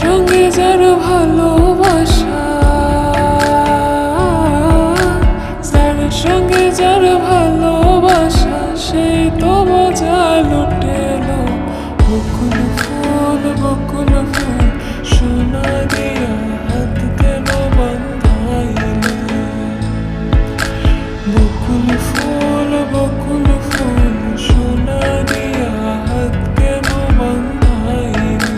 সঙ্গে যার ভালোবাসা, যার সঙ্গে যার ভালোবাসা, সেই তো মজা লুটেলো। বকুল ফুল সোনা দিয়া হাত কেন বান্ধাইলে? বকুল ফুল সোনা দিয়া হাত কেন বান্ধাইলে?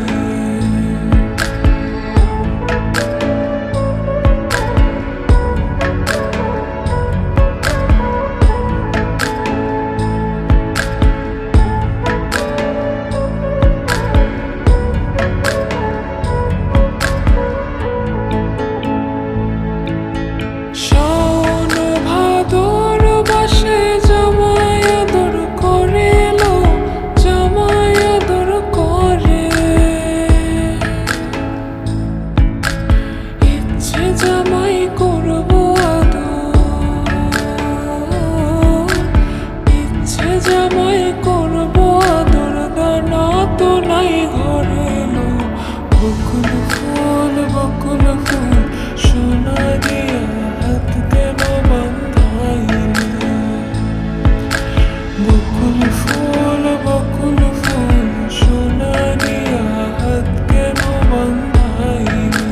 জামাই করবো আদর, ইচ্ছে জামাই করবো আদর, দানা তো নাই ঘরে লো। বকুল ফুল সোনা দিয়া হাত কেন বান্ধাইলে? বকুল ফুল সোনা দিয়া হাত কেন বান্ধাইলে?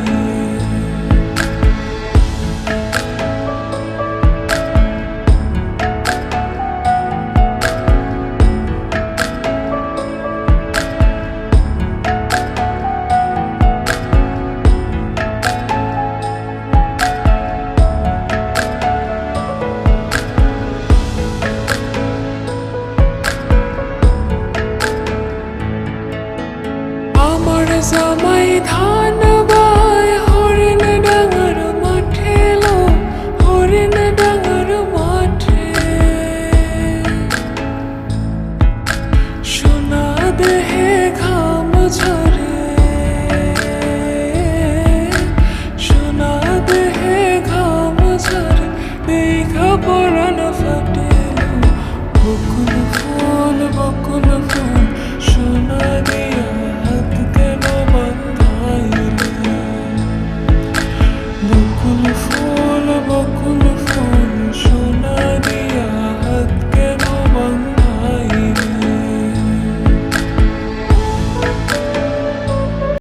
জামাই